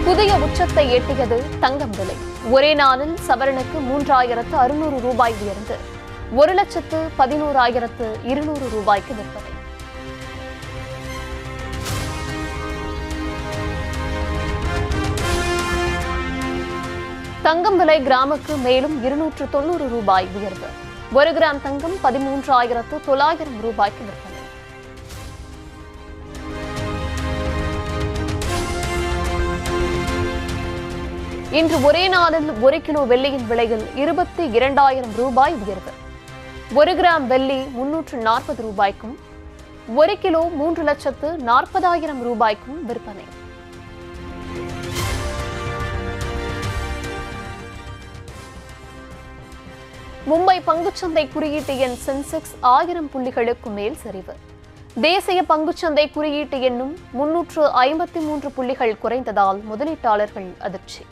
புதிய உச்சத்தை எட்டியது தங்கம் விலை. ஒரே நாளில் சவரனுக்கு 3600 ரூபாய் உயர்ந்து 1,11,200 ரூபாய்க்கு விற்பனை. தங்கம் விலை கிராமுக்கு மேலும் 290 ரூபாய் உயர்வு. 1 கிராம் தங்கம் 13,900 ரூபாய்க்கு விற்பனை. இன்று ஒரே நாளில் 1 கிலோ வெள்ளியின் விலையில் 22,000 ரூபாய் உயர்வு. 1 கிராம் வெள்ளி 340 ரூபாய்க்கும் 1 கிலோ 3,40,000 ரூபாய்க்கும் விற்பனை. மும்பை பங்குச்சந்தை குறியீட்டு எண் சென்செக்ஸ் 1000 புள்ளிகளுக்கு மேல் சரிவு. தேசிய பங்குச்சந்தை குறியீட்டு எண்ணும் 353 புள்ளிகள் குறைந்ததால் முதலீட்டாளர்கள் அதிர்ச்சி.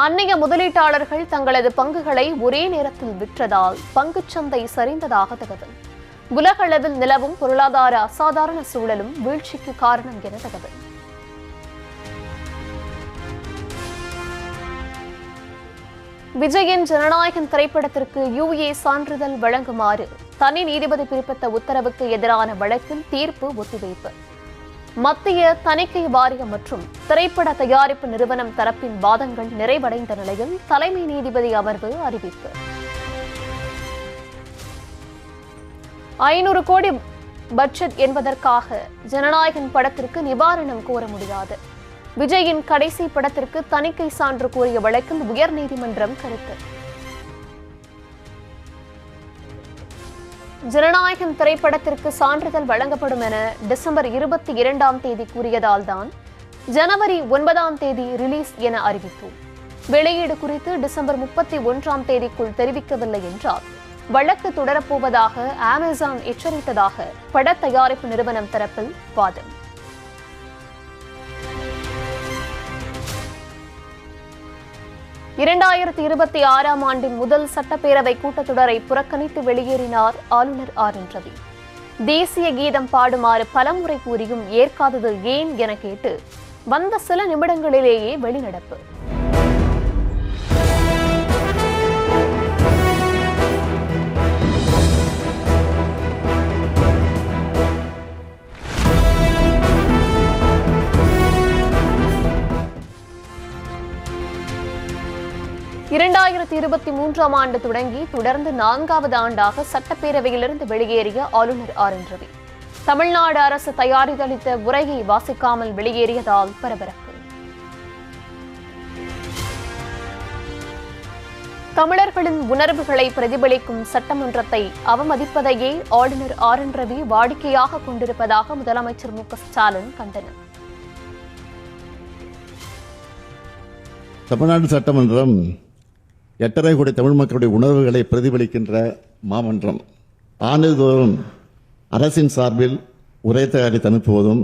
அந்நிய முதலீட்டாளர்கள் தங்களது பங்குகளை ஒரே நேரத்தில் விற்றதால் பங்குச்சந்தை சரிந்ததாக தகவல். உலகளவில் நிலவும் பொருளாதார அசாதாரண சூழலும் வீழ்ச்சிக்கு காரணம் என தகவல். விஜயின் ஜனநாயகன் திரைப்படத்திற்கு UA சான்றிதழ் வழங்குமாறு தனி நீதிபதி பிறப்பித்த உத்தரவுக்கு எதிரான வழக்கில் தீர்ப்பு ஒத்திவைப்பு. மத்திய தணிக்கை வாரியம் மற்றும் திரைப்பட தயாரிப்பு நிறுவனம் தரப்பின் வாதங்கள் நிறைவடைந்த நிலையில் தலைமை நீதிபதி அமர்வு அறிவிப்பு. 500 கோடி பட்ஜெட் என்பதற்காக ஜனநாயகன் படத்திற்கு நிவாரணம் கோர முடியாது. விஜயின் கடைசி படத்திற்கு தணிக்கை சான்று கோரிய வழக்கில் உயர்நீதிமன்றம் கருத்து. ஜனநாயகன் திரைப்படத்திற்கு சான்றிதழ் வழங்கப்படும் என டிசம்பர் 22ஆம் தேதி கூறியதால் தான் ஜனவரி 9ஆம் தேதி ரிலீஸ் என அறிவித்தோம். வெளியீடு குறித்து டிசம்பர் 31ஆம் தேதிக்குள் தெரிவிக்கவில்லை என்றால் வழக்கு தொடரப்போவதாக அமேசான் எச்சரித்ததாக பட தயாரிப்பு நிறுவனம் தரப்பில் வாதம். இரண்டாயிரத்து 26ஆம் ஆண்டின் முதல் சட்டப்பேரவை கூட்டத்தொடரை புறக்கணித்து வெளியேறினார் ஆளுநர் RN ரவி. தேசிய கீதம் பாடுமாறு பலமுறை கூறியும் ஏற்காதது ஏன் என கேட்டு வந்த சில நிமிடங்களிலேயே வெளிநடப்பு. இரண்டாயிரத்து 23ஆம் ஆண்டு தொடங்கி தொடர்ந்து 4வது ஆண்டாக சட்டப்பேரவையிலிருந்து வெளியேறிய ஆளுநர் RN ரவி தமிழ்நாடு அரசு தயாரித்தளித்த உரையை வாசிக்காமல் வெளியேறியதால் பரபரப்பு. தமிழர்களின் உணர்வுகளை பிரதிபலிக்கும் சட்டமன்றத்தை அவமதிப்பதையே ஆளுநர் RN ரவி வாடிக்கையாக கொண்டிருப்பதாக முதலமைச்சர் MK ஸ்டாலின் கண்டனம். தமிழ்நாடு சட்டமன்றம் 8.5 கோடி தமிழ் மக்களுடைய உணர்வுகளை பிரதிபலிக்கின்ற மாமன்றம். ஆண்டுதோறும் அரசின் சார்பில் உரை தயாரித்து அனுப்புவதும்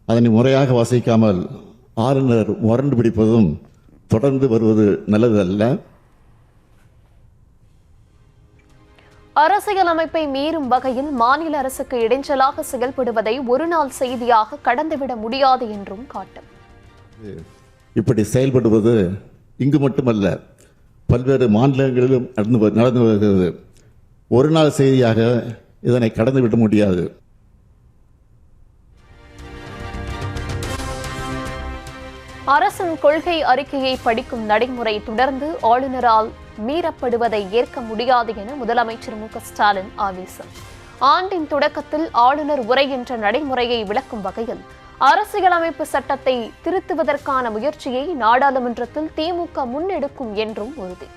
அதனை முறையாக வாசிக்காமல் ஆளுநர் முரண்டு பிடிப்பதும் தொடர்ந்து வருவது நல்லதல்ல. அரசியலமைப்பை மீறும் வகையில் மாநில அரசுக்கு இடைஞ்சலாக செயல்படுவதை ஒருநாள் செய்தியாக கடந்துவிட முடியாது என்றும் காட்டும். இப்படி செயல்படுவது இங்கு மட்டுமல்ல, பல்வேறு மாநிலங்களிலும் நடந்து வருகிறது. ஒரு நாள் செய்தியாக இதனை கடந்துவிட முடியாது. அரசின் கொள்கை அறிக்கையை படிக்கும் நடைமுறை தொடர்ந்து ஆளுநரால் மீறப்படுவதை ஏற்க முடியாது என முதலமைச்சர் MK ஸ்டாலின் ஆவேசம். ஆண்டின் தொடக்கத்தில் ஆளுநர் உரை என்ற நடைமுறையை விளக்கும் வகையில் அரசியலமைப்பு சட்டத்தை திருத்துவதற்கான முயற்சியை நாடாளுமன்றத்தில் திமுக முன்னெடுக்கும் என்றும் உறுதி.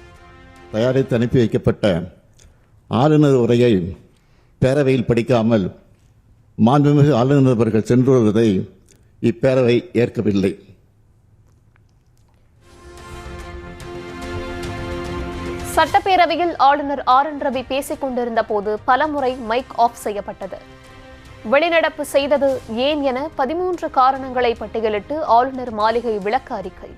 தயாரித்து அனுப்பி வைக்கப்பட்ட ஆளுநர் உரையை பேரவையில் படிக்காமல் மாண்புமிகு ஆளுநர் அவர்கள் சென்று வருவதை இப்பேரவை ஏற்கவில்லை. சட்டப்பேரவையில் ஆளுநர் RN ரவி பேசிக் கொண்டிருந்த போது பலமுறை மைக் ஆஃப் செய்யப்பட்டது. வெளிநடப்பு செய்தது ஏன் என 13 காரணங்களை பட்டியலிட்டு ஆளுநர் மாளிகை விளக்க அறிக்கை.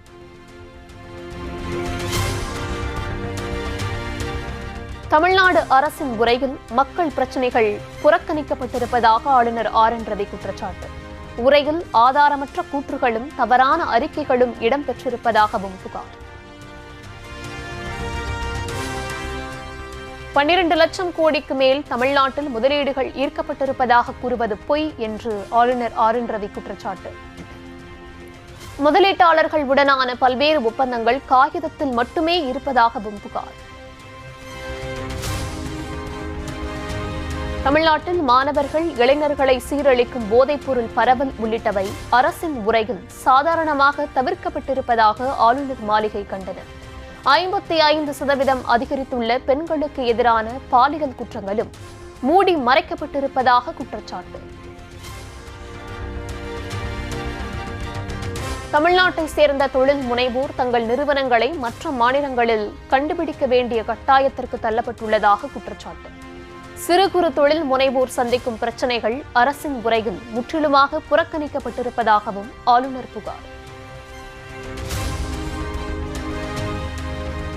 தமிழ்நாடு அரசின் உரையில் மக்கள் பிரச்சினைகள் புறக்கணிக்கப்பட்டிருப்பதாக ஆளுநர் RN ரவி குற்றச்சாட்டு. உரையில் ஆதாரமற்ற கூற்றுகளும் தவறான அறிக்கைகளும் இடம்பெற்றிருப்பதாகவும் புகார். 12 லட்சம் கோடிக்கு மேல் தமிழ்நாட்டில் முதலீடுகள் ஈர்க்கப்பட்டிருப்பதாக கூறுவது பொய் என்று ஆளுநர் RN ரவி குற்றச்சாட்டு. முதலீட்டாளர்கள் உடனான பல்வேறு ஒப்பந்தங்கள் காகிதத்தில் மட்டுமே இருப்பதாகவும் புகார். தமிழ்நாட்டில் மாணவர்கள் இளைஞர்களை சீரழிக்கும் போதைப்பொருள் பரவல் உள்ளிட்டவை அரசின் உரையில் சாதாரணமாக தவிர்க்கப்பட்டிருப்பதாக ஆளுநர் மாளிகை கண்டனம். 55% அதிகரித்துள்ள பெண்களுக்கு எதிரான பாலியல் குற்றங்களும் மூடி மறைக்கப்பட்டிருப்பதாக குற்றச்சாட்டு. தமிழ்நாட்டை சேர்ந்த தொழில் முனைவோர் தங்கள் நிறுவனங்களை மற்ற மாநிலங்களில் கண்டுபிடிக்க வேண்டிய கட்டாயத்திற்கு தள்ளப்பட்டுள்ளதாக குற்றச்சாட்டு. சிறு குறு தொழில் முனைவோர் சந்திக்கும் பிரச்சினைகள் அரசின் உரையில் முற்றிலுமாக புறக்கணிக்கப்பட்டிருப்பதாகவும் ஆளுநர் புகார்.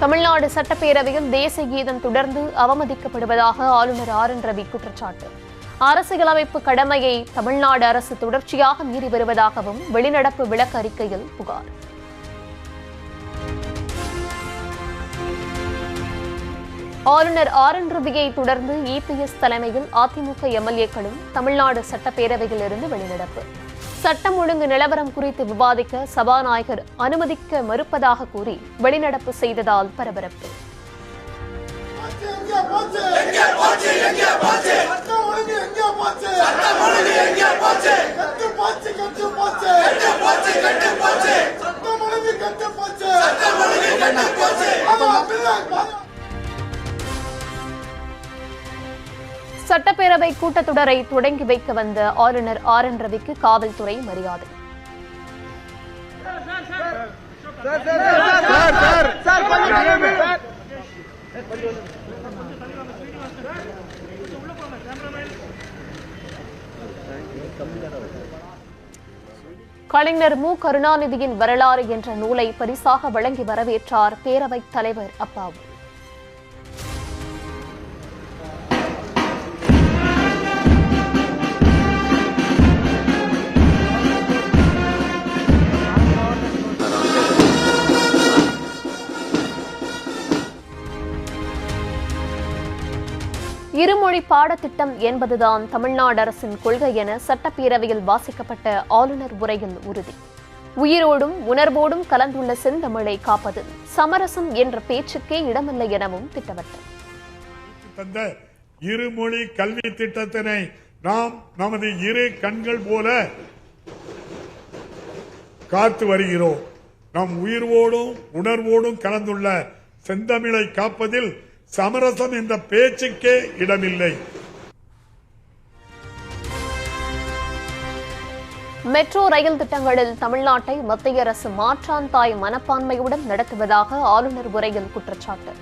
தமிழ்நாடு சட்டப்பேரவையில் தேசிய கீதம் தொடர்ந்து அவமதிக்கப்படுவதாக ஆளுநர் RN ரவி குற்றச்சாட்டு. அரசியலமைப்பு கடமையை தமிழ்நாடு அரசு தொடர்ச்சியாக மீறி வருவதாகவும் வெளிநடப்பு விளக்க அறிக்கையில் புகார். ஆளுநர் RN ரவியை தொடர்ந்து EPS தலைமையில் அதிமுக MLA-க்களும் தமிழ்நாடு சட்டப்பேரவையில் இருந்து வெளிநடப்பு. சட்டம் ஒழுங்கு நிலவரம் குறித்து விவாதிக்க சபாநாயகர் அனுமதிக்க மறுப்பதாக கூறி வெளிநடப்பு செய்ததால் பரபரப்பு. சட்டப்பேரவை கூட்டத்தொடரை தொடங்கி வைக்க வந்த ஆளுநர் RN ரவிக்கு காவல்துறை மரியாதை. கலைஞர் மு. கருணாநிதியின் வரலாறு என்ற நூலை பரிசாக வழங்கி வரவேற்றார் பேரவைத் தலைவர் அப்பாவு. இருமொழி பாடத்திட்டம் என்பதுதான் தமிழ்நாடு அரசின் கொள்கை என சட்டப்பேரவையில் வாசிக்கப்பட்ட ஆளுநர் உரையில் உறுதி. உயிரோடும் உணர்வோடும் கலந்துள்ள செந்தமிழை காப்பதில் சமரசம் என்ற பேச்சுக்கே இடமில்லை எனவும் திட்டவட்டம். இருமொழி கல்வி திட்டத்தினை நாம் நமது இரு கண்கள் போல காத்து வருகிறோம். நம் உயிரோடும் உணர்வோடும் கலந்துள்ள செந்தமிழை காப்பதில் சமரசம் என்ற பேச்சுக்கே இடமில்லை. மெட்ரோ ரயில் திட்டங்களில் தமிழ்நாட்டை மத்திய அரசு மாற்றான் தாய் மனப்பான்மையுடன் நடத்துவதாக ஆளுநர் உரையில் குற்றச்சாட்டு.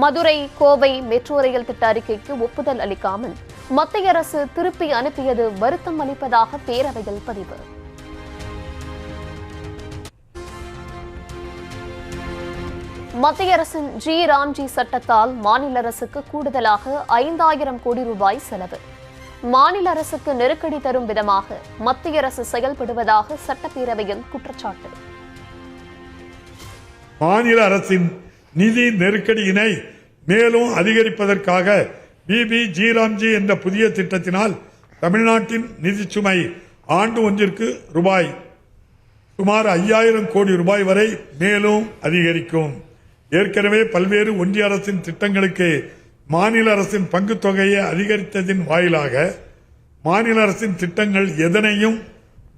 மதுரை கோவை மெட்ரோ ரயில் திட்ட அறிக்கைக்கு ஒப்புதல் அளிக்காமல் மத்திய அரசு திருப்பி அனுப்பியது வருத்தம் அளிப்பதாக பேரவையில் பதிவு. மத்திய அரசின் ராம்ஜி சட்டத்தால் மாநில அரசுக்கு கூடுதலாக 5000 கோடி ரூபாய் செலவு. மாநில அரசுக்கு நெருக்கடி தரும் விதமாக மத்திய அரசு செயல்படுவதாக சட்டப்பேரவையில் குற்றச்சாட்டு. மாநில அரசின் நிதி நெருக்கடியினை மேலும் அதிகரிப்பதற்காக ராம்ஜி என்ற புதிய திட்டத்தினால் தமிழ்நாட்டின் நிதி சுமை ஆண்டு ஒன்றிற்கு சுமார் 5000 கோடி ரூபாய் வரை மேலும் அதிகரிக்கும். ஏற்கனவே பல்வேறு ஒன்றிய அரசின் திட்டங்களுக்கு மாநில அரசின் பங்கு தொகையை அதிகரித்ததின் வாயிலாக மாநில அரசின் திட்டங்கள் எதனையும்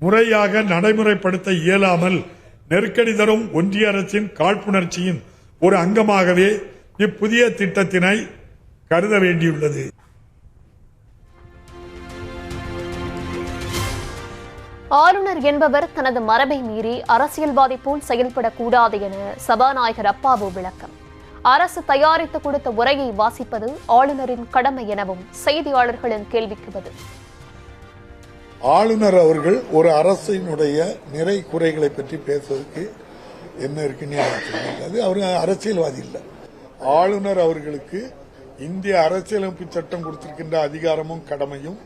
முறையாக நடைமுறைப்படுத்த இயலாமல் நெருக்கடி தரும் ஒன்றிய அரசின் காழ்ப்புணர்ச்சியின் ஒரு அங்கமாகவே இப்புதிய திட்டத்தினை கருத வேண்டியுள்ளது. ஆளுநர் என்பவர் தனது மரபை மீறி அரசியல்வாதி போல் செயல்படக்கூடாது என சபாநாயகர் அப்பாவு விளக்கம். அரசு தயாரித்து கொடுத்த உரையை வாசிப்பது ஆளுநரின் கடமை எனவும் செய்தியாளர்களின் கேள்விக்கு பதில். ஆளுநர் அவர்கள் ஒரு அரசினுடைய நிறை குறைகளை பற்றி பேசுவதற்கு என்ன இருக்குன்னு அது அவர் அரசியல்வாதி இல்லை. ஆளுநர் அவர்களுக்கு இந்திய அரசியலமைப்பு சட்டம் கொடுத்திருக்கின்ற அதிகாரமும் கடமையும்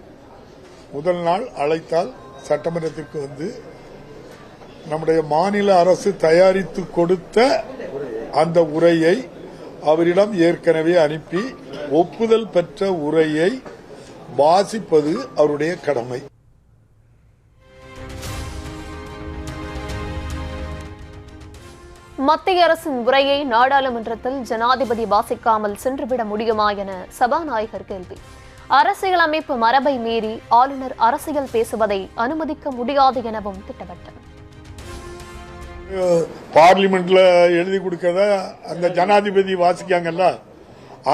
முதல் நாள் அழைத்தால் சட்டமன்றத்திற்கு வந்து நம்முடைய மாநில அரசு தயாரித்து கொடுத்த அந்த உரையை அவரிடம் ஏற்கனவே அனுப்பி ஒப்புதல் பெற்ற உரையை வாசிப்பது அவருடைய கடமை. மத்திய அரசின் உரையை நாடாளுமன்றத்தில் ஜனாதிபதி வாசிக்காமல் சென்றுவிட முடியுமா என சபாநாயகர் கேள்வி. அரசியலமைப்பு மரபை மீறி ஆளுநர் அரசியல் பேசுவதை அனுமதிக்க முடியாது எனவும் திட்டவட்டம். பார்லிமெண்ட்ல எழுதி கொடுக்கறத அந்த ஜனாதிபதி வாசிக்காங்கல்ல,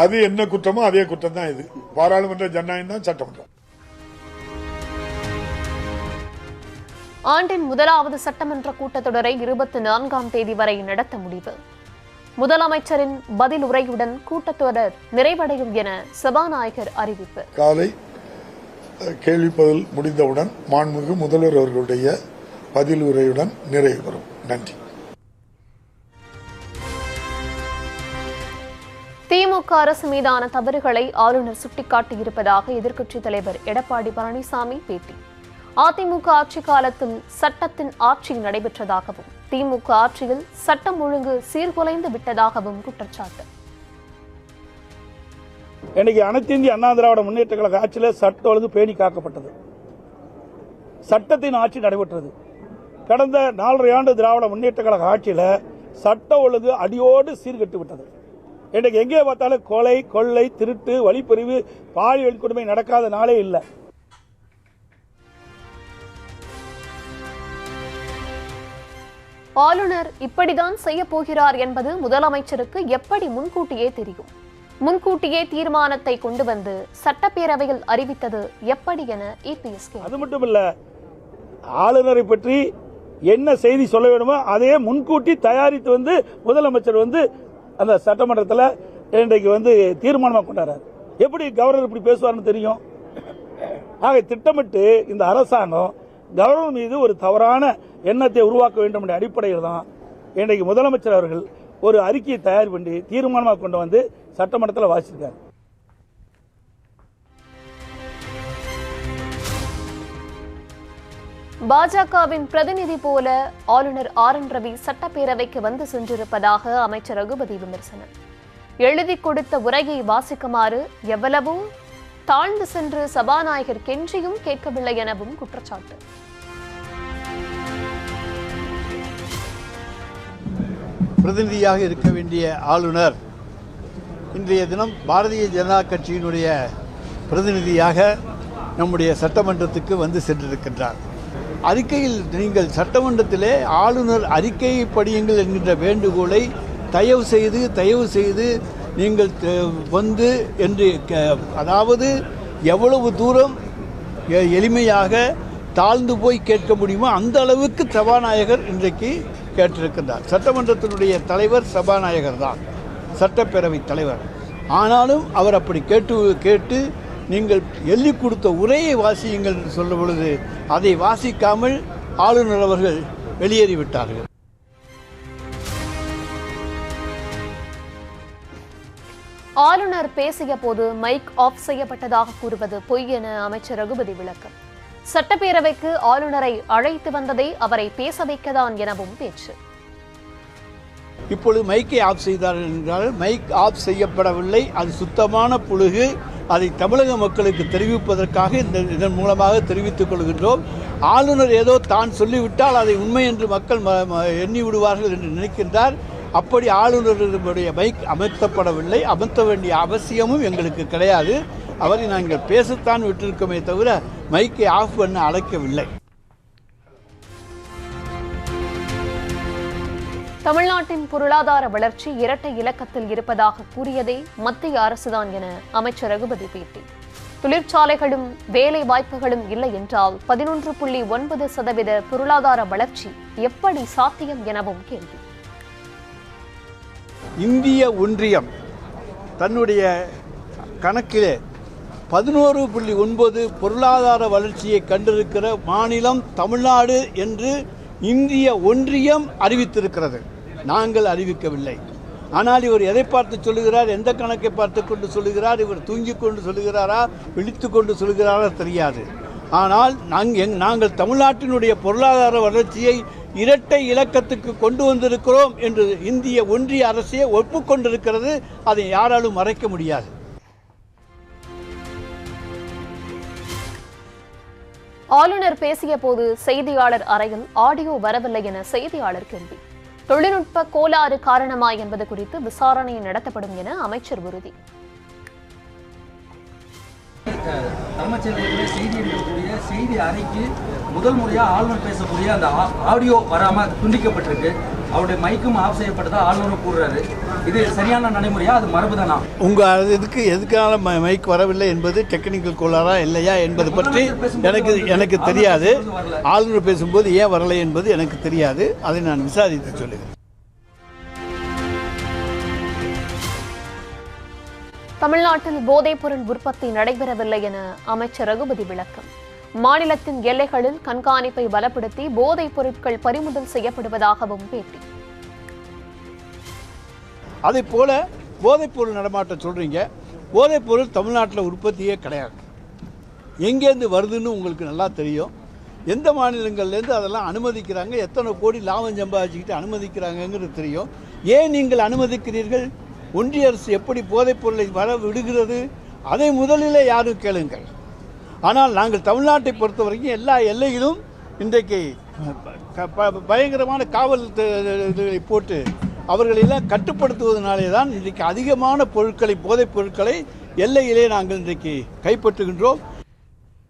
அது என்ன குற்றமோ அதே குற்றம் தான் இது. பாராளுமன்ற ஜனநாயகம் தான் சட்டமன்றம். ஆண்டின் முதலாவது சட்டமன்ற கூட்டத்தொடரை 24ஆம் தேதி வரை நடத்த முடிவு. முதலமைச்சரின் பதில் உரையுடன் கூட்டத்தொடர் நிறைவடையும் என சபாநாயகர் அறிவிப்பு. காலை கேள்வி பதில் முடிந்தவுடன் மாண்புமிகு முதல்வர் அவர்களுடைய பதில் உரையுடன் நிறைவு பெறும். நன்றி. திமுக அரசு மீதான தவறுகளை ஆளுநர் சுட்டிக்காட்டியிருப்பதாக எதிர்க்கட்சித் தலைவர் எடப்பாடி பழனிசாமி பேட்டி. அதிமுக ஆட்சி காலத்தில் சட்டத்தின் ஆட்சி நடைபெற்றதாகவும் திமுக ஆட்சியில் சட்டம் ஒழுங்கு சீர்குலைந்து விட்டதாகவும் குற்றச்சாட்டு. இன்னைக்கு அனைத்து இந்திய அண்ணா திராவிட முன்னேற்ற கழக ஆட்சியில் சட்ட ஒழுங்கு பேணி காக்கப்பட்டது, சட்டத்தின் ஆட்சி நடைபெற்றது. கடந்த 4.5 ஆண்டு திராவிட முன்னேற்ற கழக ஆட்சியில் சட்ட ஒழுங்கு அடியோடு சீர்கெட்டு விட்டது. இன்றைக்கு எங்கே பார்த்தாலும் கொலை, கொள்ளை, திருட்டு, வழிப்பறிவு, பாலியல் கொடுமை நடக்காத நாளே இல்லை. ஆளுநர் இப்படிதான் செய்ய போகிறார் என்பது முதலமைச்சருக்கு எப்படி முன்கூட்டியே தெரியும்? முன்கூட்டியே தீர்மானத்தை கொண்டு வந்து சட்டப்பேரவையில் அறிவித்தது எப்படி என இபிஎஸ். அது மட்டுமல்ல, ஆளுநரை பற்றி என்ன செய்தி சொல்ல வேண்டுமோ அதையே முன்கூட்டி தயாரித்து வந்து முதலமைச்சர் வந்து அந்த சட்டமன்றத்தில் இன்றைக்கு வந்து தீர்மானமாக கொண்டாடுறார். எப்படி கவர்னர் இப்படி பேசுவார்னு தெரியும். ஆக திட்டமிட்டு இந்த அரசாங்கம் கவர்னர் மீது ஒரு தவறான எண்ணத்தை உருவாக்க வேண்டும் என்ற அடிப்படையில் தான் இன்றைக்கு முதலமைச்சர் அவர்கள் ஒரு அறிக்கையை தயார் பண்ணி தீர்மானமாக கொண்டு வந்து சட்டமன்றத்தில் வாசிச்சிருக்கார். பாஜகவின் பிரதிநிதி போல ஆளுநர் RN ரவி சட்டப்பேரவைக்கு வந்து சென்றிருப்பதாக அமைச்சர் ரகுபதி விமர்சனம். எழுதி கொடுத்த உரையை வாசிக்குமாறு எவ்வளவோ தாழ்ந்து சென்று சபாநாயகர் கெஞ்சியும் கேட்கவில்லை எனவும் குற்றச்சாட்டு. பிரதிநிதியாக இருக்க வேண்டிய ஆளுநர் இன்றைய தினம் பாரதிய ஜனதா கட்சியினுடைய பிரதிநிதியாக நம்முடைய சட்டமன்றத்துக்கு வந்து சென்றிருக்கின்றார். அறிக்கையில் நீங்கள் சட்டமன்றத்திலே ஆளுநர் அறிக்கையை படியுங்கள் என்கின்ற வேண்டுகோளை தயவு செய்து நீங்கள் வந்து என்று, அதாவது எவ்வளவு தூரம் எளிமையாக தாழ்ந்து போய் கேட்க முடியுமோ அந்த அளவுக்கு சபாநாயகர் இன்றைக்கு கேட்டிருக்கின்றார். சட்டமன்றத்தினுடைய தலைவர் சபாநாயகர் தான், சட்டப்பேரவை தலைவர். ஆனாலும் அவர் அப்படி கேட்டு நீங்கள் எழுதி கொடுத்த உரையை வாசியுங்கள் என்று சொல்ல பொழுது அதை வாசிக்காமல் ஆளுநர் அவர்கள் வெளியேறிவிட்டார்கள். ஆளுநர் பேசிய போது மைக் ஆஃப் செய்யப்பட்டதாக கூறுவது பொய் என அமைச்சர் ரகுபதி விளக்கம். சட்டப்பேரவைக்கு ஆளுநரை அழைத்து வந்ததை அவரை பேச வைக்கதான் எனவும் பேச்சு. இப்பொழுது மைக்கை ஆஃப் செய்தார்கள் என்றால் மைக் ஆஃப் செய்யப்படவில்லை, அது சுத்தமான புழுகு. அதை தமிழக மக்களுக்கு தெரிவிப்பதற்காக இதன் மூலமாக தெரிவித்துக் கொள்கின்றோம். ஆளுநர் ஏதோ தான் சொல்லிவிட்டால் அதை உண்மை என்று மக்கள் எண்ணி விடுவார்கள் என்று நினைக்கின்றார். அப்படி ஆளுநருடைய மைக் அமர்த்தப்படவில்லை, அமர்த்த வேண்டிய அவசியமும் எங்களுக்கு கிடையாது. அவரை நாங்கள் பேசத்தான் விட்டிருக்கோமே தவிர மைக்கை ஆஃப் பண்ண அழைக்கவில்லை. தமிழ்நாட்டின் பொருளாதார வளர்ச்சி இரட்டை இலக்கத்தில் இருப்பதாக கூறியதே மத்திய அரசுதான் என அமைச்சர் ரகுபதி பேட்டி. தொழிற்சாலைகளும் வேலை வாய்ப்புகளும் இல்லை என்றால் 11.9% பொருளாதார வளர்ச்சி எப்படி சாத்தியம் எனவும் கேள்வி. இந்திய ஒன்றியம் தன்னுடைய கணக்கிலே 11.9 பொருளாதார வளர்ச்சியை கண்டிருக்கிற மாநிலம் தமிழ்நாடு என்று இந்திய ஒன்றியம் அறிவித்திருக்கிறது. நாங்கள் அறிவிக்கவில்லை. ஆனால் இவர் எதை பார்த்து சொல்லுகிறார், எந்த கணக்கை பார்த்து கொண்டு சொல்லுகிறார், இவர் தூங்கிக் கொண்டு சொல்லுகிறாரா விழித்து கொண்டு சொல்லுகிறாரா தெரியாது. ஆனால் நாங்கள் தமிழ்நாட்டினுடைய பொருளாதார வளர்ச்சியை இரட்டை இலக்கத்துக்கு கொண்டு வந்திருக்கிறோம் என்று இந்திய ஒன்றிய அரசே ஒப்புக்கொண்டிருக்கிறது. அதை யாராலும் மறைக்க முடியாது. ஆளுநர் பேசிய போது செய்தியாளர் அறையில் ஆடியோ வரவில்லை என செய்தியாளர் கேள்வி. தொழில்நுட்ப கோளாறு காரணமா என்பது குறித்து விசாரணை நடத்தப்படும் என அமைச்சர் உறுதி. தமிழ்ச்செல்வத்தில் செய்தி இருக்கக்கூடிய செய்தி அறைக்கு முதல் முறையாக ஆளுநர் பேசக்கூடிய அந்த ஆடியோ வராமல் துண்டிக்கப்பட்டிருக்கு. அவருடைய மைக்கும் ஆஃப் செய்யப்பட்டதா ஆளுநர் கூறுறாரு. இது சரியான நடைமுறையா, அது மரபுதானா? உங்கள் இதுக்கு எதுக்கான மைக் வரவில்லை என்பது டெக்னிக்கல் கோளாறா இல்லையா என்பது பற்றி எனக்கு தெரியாது. ஆளுநர் பேசும்போது ஏன் வரலை என்பது எனக்கு தெரியாது. அதை நான் விசாரித்து சொல்லுகிறேன். தமிழ்நாட்டில் போதைப்பொருள் உற்பத்தி நடைபெறவில்லை என அமைச்சர் ரகுபதி விளக்கம். மாநிலத்தின் எல்லைகளில் கண்காணிப்பை பலப்படுத்தி போதைப் பொருட்கள் பறிமுதல் செய்யப்படுவதாகவும் பேட்டி. அதே போல போதைப்பொருள் நடமாட்டம் சொல்றீங்க. போதைப்பொருள் தமிழ்நாட்டில் உற்பத்தியே கிடையாது. எங்கேருந்து வருதுன்னு உங்களுக்கு நல்லா தெரியும். எந்த மாநிலங்கள்லேருந்து அதெல்லாம் அனுமதிக்கிறாங்க, எத்தனை கோடி லாபம் சம்பாதிச்சுக்கிட்டு அனுமதிக்கிறாங்கங்கிறது தெரியும். ஏன் நீங்கள் அனுமதிக்கிறீர்கள்? ஒன்றிய அரசு எப்படி போதைப் பொருளை வர விடுகிறது, அதை முதலிலே யாரும் கேளுங்கள். ஆனால் நாங்கள் தமிழ்நாட்டை பொறுத்த வரைக்கும் எல்லா எல்லையிலும் இன்றைக்கு பயங்கரமான காவல் போட்டு அவர்களெல்லாம் கட்டுப்படுத்துவதனாலே தான் இன்றைக்கு அதிகமான பொருட்களை, போதைப் பொருட்களை எல்லையிலே நாங்கள் இன்றைக்கு கைப்பற்றுகின்றோம்.